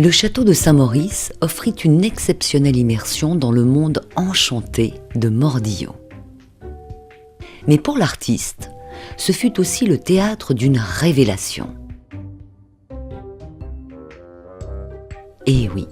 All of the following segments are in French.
Le château de Saint-Maurice offrit une exceptionnelle immersion dans le monde enchanté de Mordillo. Mais pour l'artiste, ce fut aussi le théâtre d'une révélation. Et oui,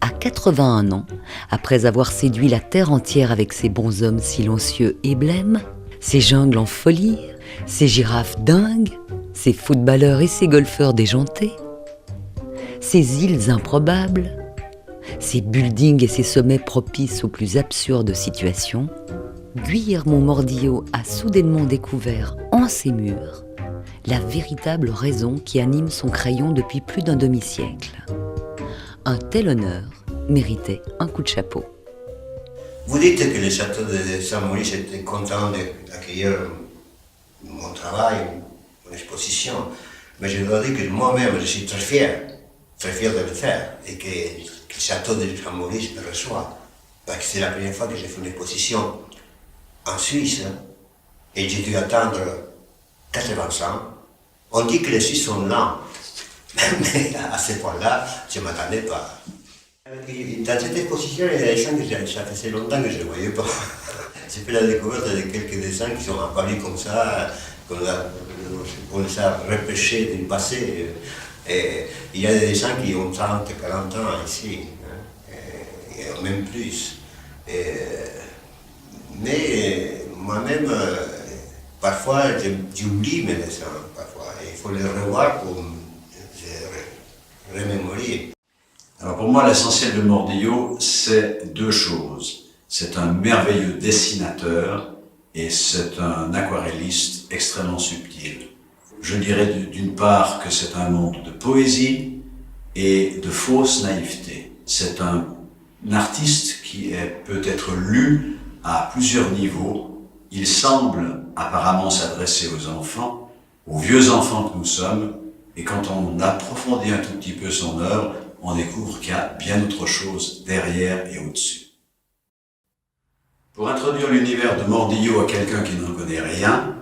à 81 ans, après avoir séduit la terre entière avec ses bonshommes silencieux et blêmes, ses jungles en folie, ses girafes dingues, ses footballeurs et ses golfeurs déjantés, ses îles improbables, ses buildings et ses sommets propices aux plus absurdes situations, Guillermo Mordillo a soudainement découvert en ses murs la véritable raison qui anime son crayon depuis plus d'un demi-siècle. Un tel honneur méritait un coup de chapeau. Vous dites que le château de Saint-Maurice était content d'accueillir mon travail, mon exposition, mais je dois dire que moi-même je suis très fier de le faire et que le château de Saint-Maurice me reçoit. Parce que c'est la première fois que j'ai fait une exposition en Suisse et j'ai dû attendre 80 ans. On dit que les Suisses sont lents, mais à ce point-là, je ne m'attendais pas. Dans cette exposition, il y a des gens que ça faisait longtemps que je ne voyais pas. J'ai fait la découverte de quelques dessins qui sont apparus comme ça, on les a repêchés du passé. Et il y a des dessins qui ont 30, 40 ans ici, hein, et même plus. Mais moi-même, parfois, j'oublie mes dessins, parfois. Il faut les revoir pour se remémorer. Alors pour moi, l'essentiel de Mordillo, c'est deux choses. C'est un merveilleux dessinateur et c'est un aquarelliste extrêmement subtil. Je dirais d'une part que c'est un monde de poésie et de fausse naïveté. C'est un artiste qui peut être lu à plusieurs niveaux. Il semble apparemment s'adresser aux enfants, aux vieux enfants que nous sommes, et quand on approfondit un tout petit peu son œuvre, on découvre qu'il y a bien autre chose derrière et au-dessus. Pour introduire l'univers de Mordillo à quelqu'un qui n'en connaît rien,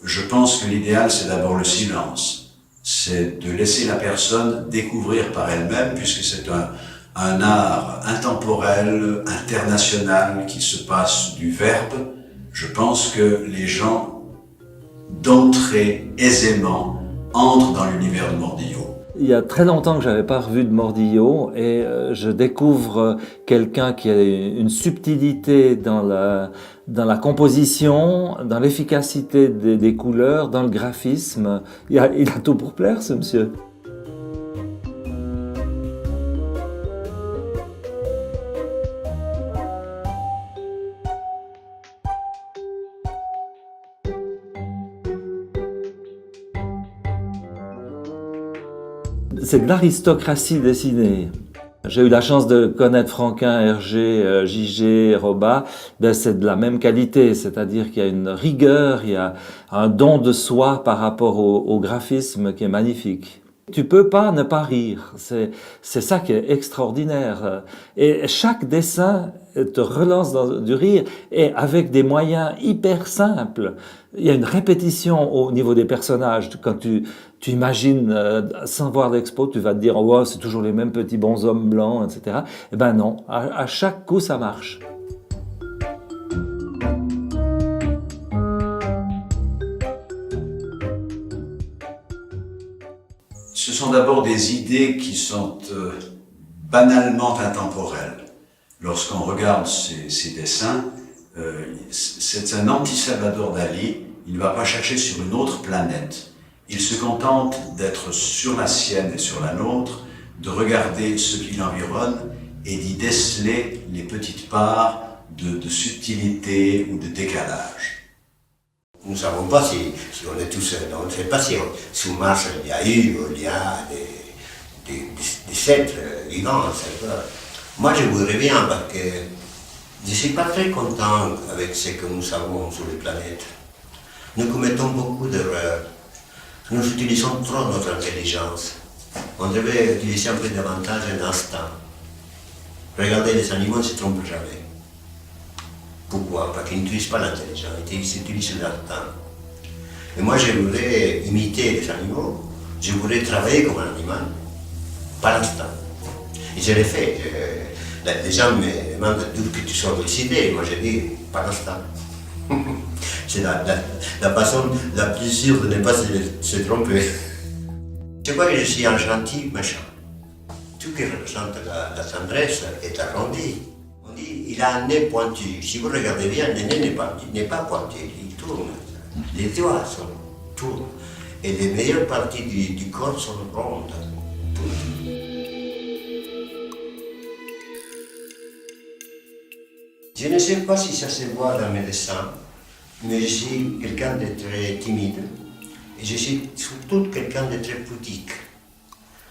je pense que l'idéal, c'est d'abord le silence. C'est de laisser la personne découvrir par elle-même, puisque c'est un art intemporel, international, qui se passe du verbe. Je pense que les gens, d'entrée, aisément, entrent dans l'univers de Mordillo. Il y a très longtemps que je n'avais pas revu de Mordillo et je découvre quelqu'un qui a une subtilité dans la composition, dans l'efficacité des couleurs, dans le graphisme. Il a tout pour plaire, ce monsieur. C'est de l'aristocratie dessinée. J'ai eu la chance de connaître Franquin, Hergé, Gigé, Robat. C'est de la même qualité, c'est-à-dire qu'il y a une rigueur, il y a un don de soi par rapport au graphisme qui est magnifique. Tu peux pas ne pas rire, c'est ça qui est extraordinaire. Et chaque dessin te relance dans du rire et avec des moyens hyper simples. Il y a une répétition au niveau des personnages. Quand tu imagines, sans voir l'expo, tu vas te dire « Oh, c'est toujours les mêmes petits bonshommes blancs, etc. » Eh ben non, à chaque coup, ça marche. Ce sont d'abord des idées qui sont banalement intemporelles. Lorsqu'on regarde ces dessins, c'est un anti-Salvador Dali. Il ne va pas chercher sur une autre planète. Il se contente d'être sur la sienne et sur la nôtre, de regarder ce qui l'environne et d'y déceler les petites parts de subtilité ou de décalage. Nous ne savons pas si on est tout seul, on ne sait pas si sous Mars il y a des êtres vivants. Moi je voudrais bien parce que je ne suis pas très content avec ce que nous savons sur les planètes. Nous commettons beaucoup d'erreurs. Nous utilisons trop notre intelligence. On devrait utiliser un peu davantage l'instinct. Regardez, les animaux ne se trompent jamais. Pourquoi? Parce qu'ils n'utilisent pas l'intelligence, ils utilisent l'instinct. Et moi, je voudrais imiter les animaux, je voudrais travailler comme un animal, par l'instinct. Et je l'ai fait. Les gens me demandent d'où que tu sors des idées. Moi, je dis, pas l'instant. C'est la façon la plus sûre de ne pas se tromper. Je crois que je suis un gentil méchant. Tout qui représente la tendresse est arrondi. On dit, il a un nez pointu. Si vous regardez bien, le nez n'est pas pointu, il tourne. Les doigts tournent. Et les meilleures parties du corps sont rondes. Je ne sais pas si ça se voit dans mes dessins, mais je suis quelqu'un de très timide et je suis surtout quelqu'un de très pudique.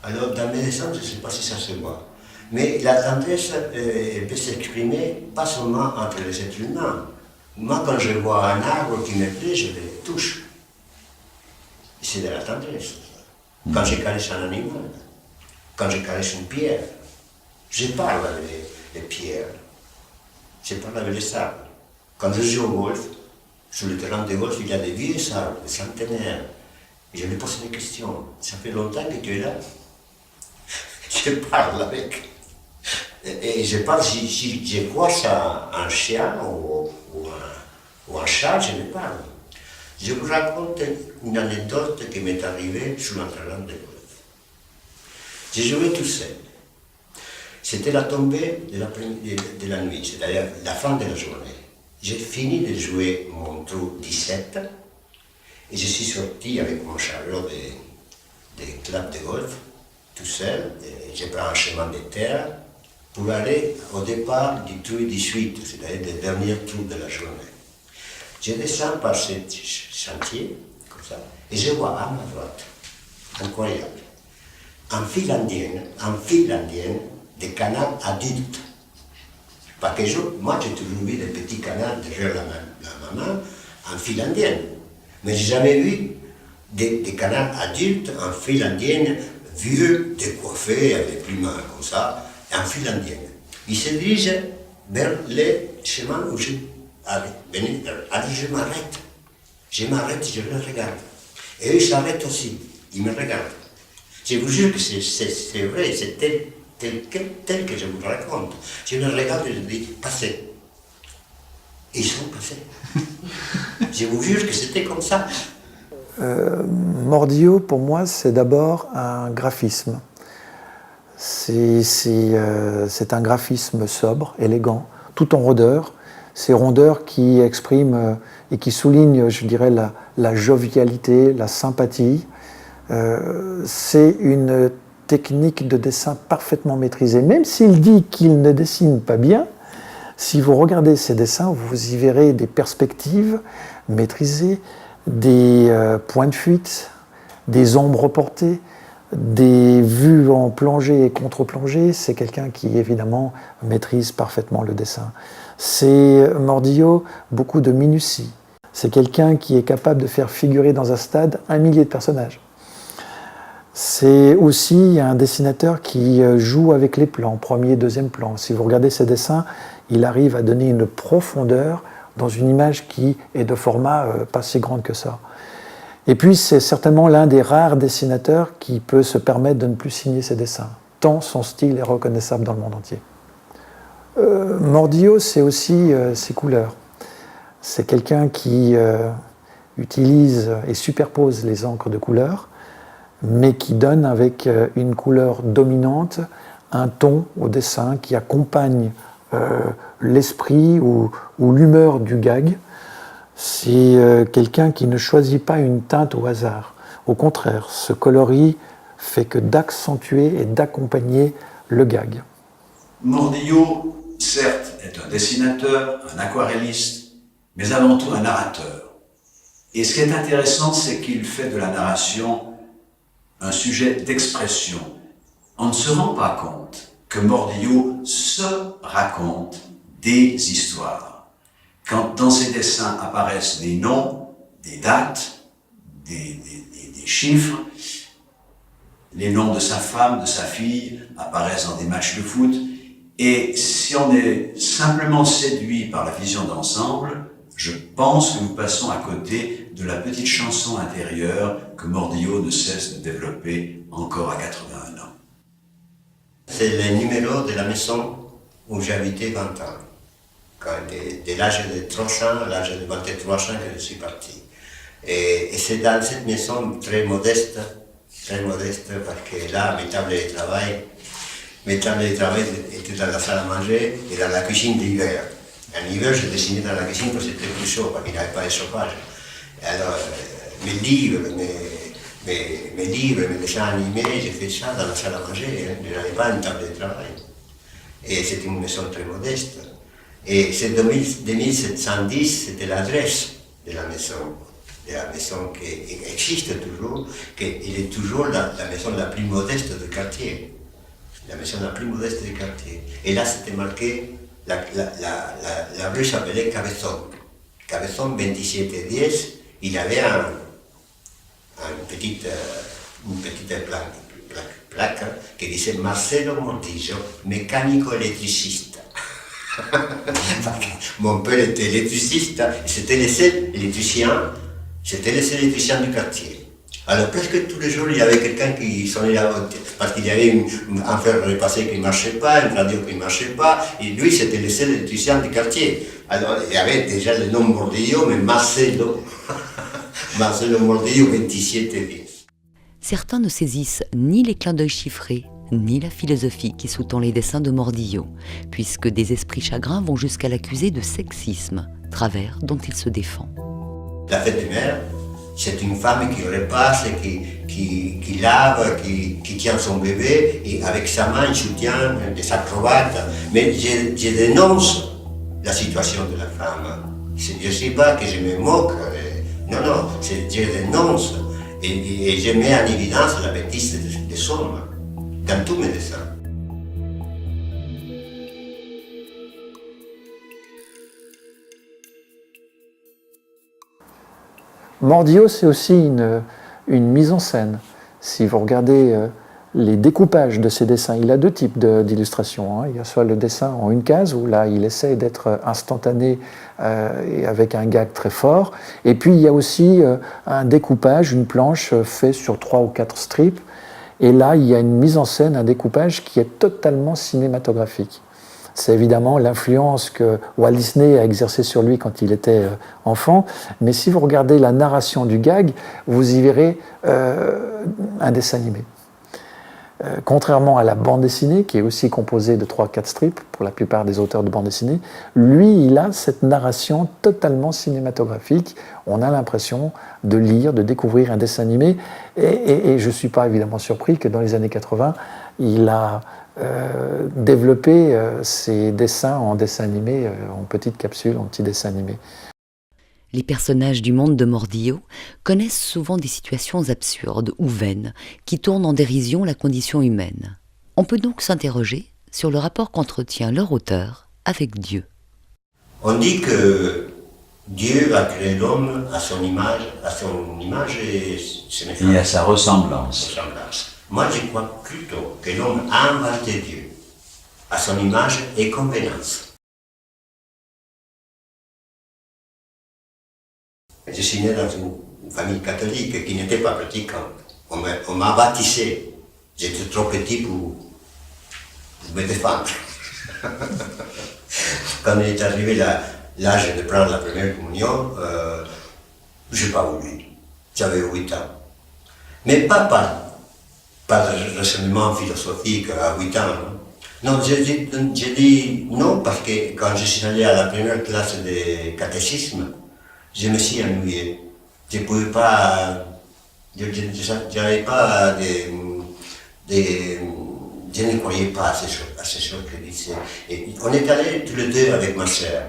Alors dans mes dessins, je ne sais pas si ça se voit. Mais la tendresse elle peut s'exprimer pas seulement entre les êtres humains. Moi, quand je vois un arbre qui me plaît, je le touche. C'est de la tendresse. Quand je caresse un animal, quand je caresse une pierre, je parle avec les pierres. Je parle avec les sables. Quand je joue au golf, sur le terrain de golf, il y a des vieux arbres, des centenaires. Et je me pose des questions. Ça fait longtemps que tu es là. Je parle avec. Et je parle, si je vois ça, un chien ou un chat, je me parle. Je vous raconte une anecdote qui m'est arrivée sur un terrain de golf. J'ai joué tout seul. C'était la tombée de la nuit, c'est-à-dire la fin de la journée. J'ai fini de jouer mon trou 17 et je suis sorti avec mon chariot de club de golf, tout seul. Et je prends un chemin de terre pour aller au départ du trou 18, c'est-à-dire le dernier trou de la journée. Je descends par ce chantier, comme ça, et je vois à ma droite, incroyable, un fil indien des canards adultes. Parce que moi, j'ai toujours vu des petits canards derrière la maman, en fil indien. Mais j'ai jamais vu des canards adultes en fil indien, vieux, décoiffés, avec plumes comme ça, en fil indien. Ils se dirigent vers le chemin où je venais. Alors je m'arrête, je les regarde. Et eux, ils s'arrêtent aussi, ils me regardent. Je vous jure que c'est vrai, c'est tel que je vous raconte. Je les regarde et je dis, passez. Et ils sont passés. Je vous jure que c'était comme ça. Mordillo, pour moi, c'est d'abord un graphisme. C'est un graphisme sobre, élégant, tout en rondeur. Ces rondeurs qui expriment et qui soulignent, je dirais, la jovialité, la sympathie. C'est une technique de dessin parfaitement maîtrisée. Même s'il dit qu'il ne dessine pas bien, si vous regardez ses dessins, vous y verrez des perspectives maîtrisées, des points de fuite, des ombres portées, des vues en plongée et contre-plongée. C'est quelqu'un qui, évidemment, maîtrise parfaitement le dessin. C'est, Mordillo, beaucoup de minutie. C'est quelqu'un qui est capable de faire figurer dans un stade 1 millier de personnages. C'est aussi un dessinateur qui joue avec les plans, premier, deuxième plan. Si vous regardez ses dessins, il arrive à donner une profondeur dans une image qui est de format pas si grande que ça. Et puis c'est certainement l'un des rares dessinateurs qui peut se permettre de ne plus signer ses dessins, tant son style est reconnaissable dans le monde entier. Mordillo, c'est aussi ses couleurs. C'est quelqu'un qui utilise et superpose les encres de couleurs, mais qui donne avec une couleur dominante un ton au dessin qui accompagne l'esprit ou l'humeur du gag. C'est quelqu'un qui ne choisit pas une teinte au hasard. Au contraire, ce coloris fait que d'accentuer et d'accompagner le gag. Mordillo, certes, est un dessinateur, un aquarelliste, mais avant tout un narrateur. Et ce qui est intéressant, c'est qu'il fait de la narration un sujet d'expression. On ne se rend pas compte que Mordillo se raconte des histoires. Quand dans ses dessins apparaissent des noms, des dates, des chiffres, les noms de sa femme, de sa fille apparaissent dans des matchs de foot, et si on est simplement séduit par la vision d'ensemble, je pense que nous passons à côté de la petite chanson intérieure que Mordillo ne cesse de développer encore à 81 ans. C'est le numéro de la maison où j'habitais 20 ans. Dès l'âge de 3 ans à l'âge de 23 ans que je suis parti. Et c'est dans cette maison très modeste parce que là, mes tables de travail étaient dans la salle à manger et dans la cuisine d'hiver. En hiver, je dessinais dans la cuisine parce que c'était plus chaud, parce qu'il n'y avait pas de chauffage. Alors, mes livres, mes dessins animés, j'ai fait ça dans la salle à manger. Je n'avais pas une table de travail. Et c'était une maison très modeste. Et c'est 2710, c'était l'adresse de la maison qui existe toujours, qui est toujours la maison la plus modeste du quartier. La maison la plus modeste du quartier. Et là, c'était marqué, la rue s'appelait Cabezón. Cabezón 2710, il y avait une petite plaque qui disait Marcelo Mordillo, mécanico-électriciste. Mon père était électriciste, c'était le seul électricien du quartier. Alors presque tous les jours, il y avait quelqu'un qui sonnait la porte, parce qu'il y avait un fer repassé qui ne marchait pas, une radio qui ne marchait pas, et lui c'était le seul électricien du quartier. Alors il y avait déjà le nom Mordillo, mais Marcelo Mordillo 2710. Certains ne saisissent ni les clins d'œil chiffrés, ni la philosophie qui sous-tend les dessins de Mordillo, puisque des esprits chagrins vont jusqu'à l'accuser de sexisme, travers dont il se défend. La fête des mères, c'est une femme qui repasse, qui lave, qui tient son bébé, et avec sa main, il soutient des acrobates. Mais je dénonce la situation de la femme. Je ne sais pas que je me moque, non, je dénonce, et je mets en évidence la bêtise des hommes. Dans tous mes dessins. Mordillo, c'est aussi une mise en scène. Si vous regardez les découpages de ses dessins, il a deux types d'illustrations. Il y a soit le dessin en une case, où là, il essaie d'être instantané et avec un gag très fort. Et puis, il y a aussi un découpage, une planche faite sur 3 ou 4 strips. Et là, il y a une mise en scène, un découpage qui est totalement cinématographique. C'est évidemment l'influence que Walt Disney a exercée sur lui quand il était enfant. Mais si vous regardez la narration du gag, vous y verrez un dessin animé. Contrairement à la bande dessinée, qui est aussi composée de 3-4 strips, pour la plupart des auteurs de bande dessinée, lui, il a cette narration totalement cinématographique. On a l'impression de lire, de découvrir un dessin animé. Et je ne suis pas évidemment surpris que dans les années 80, il a développé ses dessins en dessin animé, en petites capsules, en petits dessins animés. Les personnages du monde de Mordillo connaissent souvent des situations absurdes ou vaines qui tournent en dérision la condition humaine. On peut donc s'interroger sur le rapport qu'entretient leur auteur avec Dieu. On dit que Dieu a créé l'homme à son image et Et à sa ressemblance. Moi, je crois plutôt que l'homme a inventé Dieu à son image et convenance. Je suis né dans une famille catholique qui n'était pas pratiquante. On m'a baptisé. J'étais trop petit pour me défendre. Quand il est arrivé l'âge de prendre la première communion, je n'ai pas voulu. J'avais 8 ans. Mais pas de raisonnement philosophique à 8 ans. Non, j'ai dit non parce que quand je suis allé à la première classe de catéchisme, je me suis ennuyé. Je ne pouvais pas. J'avais pas je ne croyais pas à ces choses que disait. Et on est allés tous les deux avec ma sœur.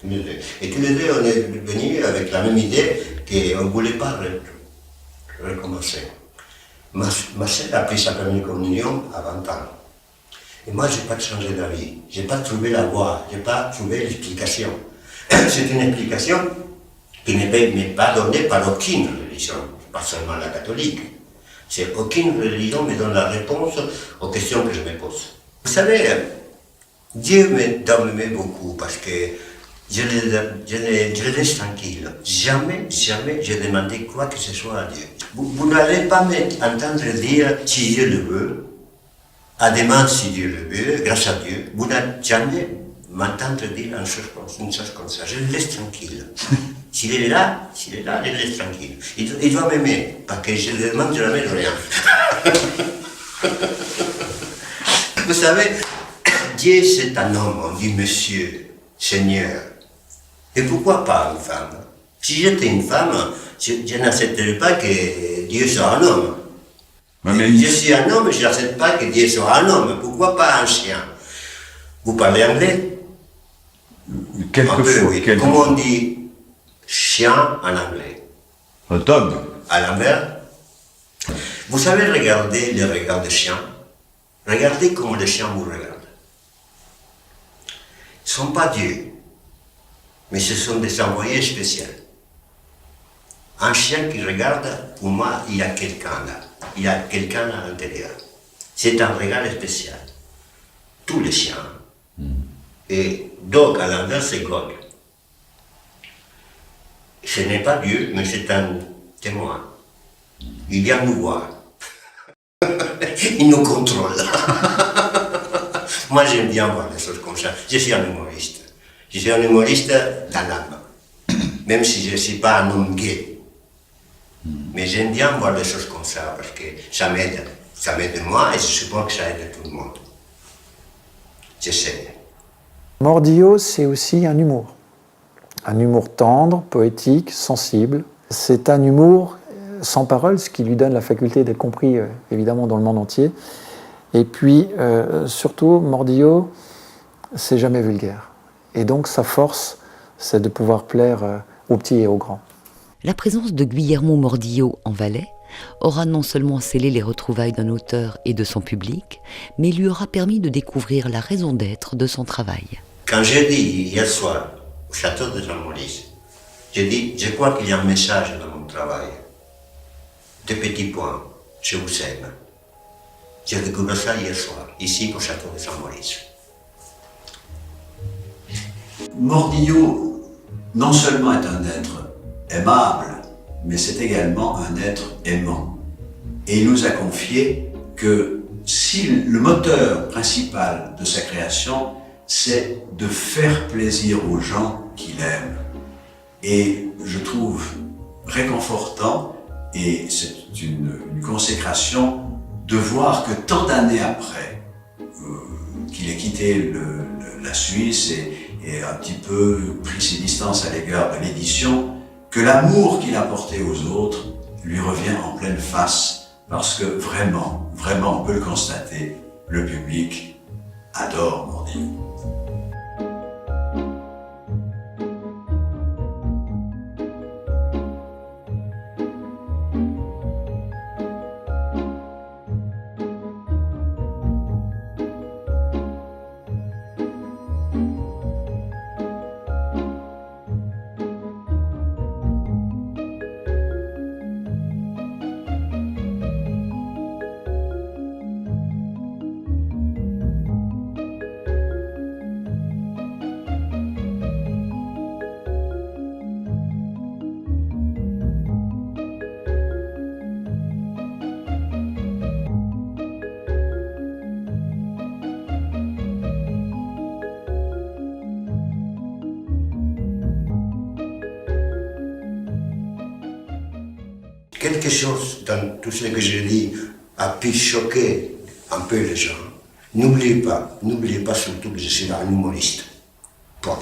Et tous les deux, on est venus avec la même idée qu'on ne voulait pas recommencer. Ma sœur a pris sa première communion à 20 ans. Et moi, je n'ai pas changé d'avis. Je n'ai pas trouvé la voie, je n'ai pas trouvé l'explication. C'est une explication qui ne m'est pas donnée par aucune religion, pas seulement la catholique. C'est aucune religion me donne la réponse aux questions que je me pose. Vous savez, Dieu m'aimait beaucoup parce que je le laisse tranquille. Jamais je demandé quoi que ce soit à Dieu. Vous n'allez pas m'entendre dire si Dieu le veut. À demain, si Dieu le veut, grâce à Dieu, vous n'allez jamais m'entendre dire une chose comme ça. Je le laisse tranquille. S'il est là, je le laisse tranquille. Il doit m'aimer, parce que je ne demande jamais de rien. Vous savez, Dieu c'est un homme, on dit Monsieur, Seigneur. Et pourquoi pas une femme? Si j'étais une femme, je n'accepterais pas que Dieu soit un homme. Je suis un homme, je n'accepte pas que Dieu soit un homme. Pourquoi pas un chien? Vous parlez anglais? Quelquefois. Oui. Comment on dit chien en anglais? Un dog. À l'envers. Vous savez regarder le regard des chiens? Regardez comment les chiens vous regardent. Ils ne sont pas Dieu, mais ce sont des envoyés spéciaux. Un chien qui regarde, pour moi, il y a quelqu'un là. Il y a quelqu'un à l'intérieur. C'est un regard spécial. Tous les chiens. Et dog à l'envers, c'est God. Ce n'est pas Dieu, mais c'est un témoin. Il vient nous voir. Il nous contrôle. Moi, j'aime bien voir les choses comme ça. Je suis un humoriste. Je suis un humoriste dans l'âme. Même si je ne suis pas un homme gay. Mais j'aime bien voir les choses comme ça parce que ça m'aide. Ça m'aide moi et je suppose que ça aide tout le monde. J'essaie. Mordillo, c'est aussi un humour. Un humour tendre, poétique, sensible. C'est un humour sans parole, ce qui lui donne la faculté d'être compris évidemment dans le monde entier. Et puis surtout, Mordillo, c'est jamais vulgaire. Et donc sa force, c'est de pouvoir plaire aux petits et aux grands. La présence de Guillermo Mordillo en Valais aura non seulement scellé les retrouvailles d'un auteur et de son public, mais lui aura permis de découvrir la raison d'être de son travail. Quand j'ai dit hier soir au château de Saint-Maurice, j'ai dit, je crois qu'il y a un message dans mon travail. Deux petits points, je vous aime. J'ai découvert ça hier soir, ici au château de Saint-Maurice. Mordillo, non seulement est un être aimable, mais c'est également un être aimant. Et il nous a confié que si le moteur principal de sa création, c'est de faire plaisir aux gens qu'il aime. Et je trouve réconfortant, et c'est une consécration, de voir que tant d'années après qu'il ait quitté la Suisse et un petit peu pris ses distances à l'égard de l'édition, que l'amour qu'il a porté aux autres lui revient en pleine face, parce que vraiment, on peut le constater, le public adore Mordillo. Quelque chose dans tout ce que je dis a pu choquer un peu les gens. N'oubliez pas surtout que je suis un humoriste. Point.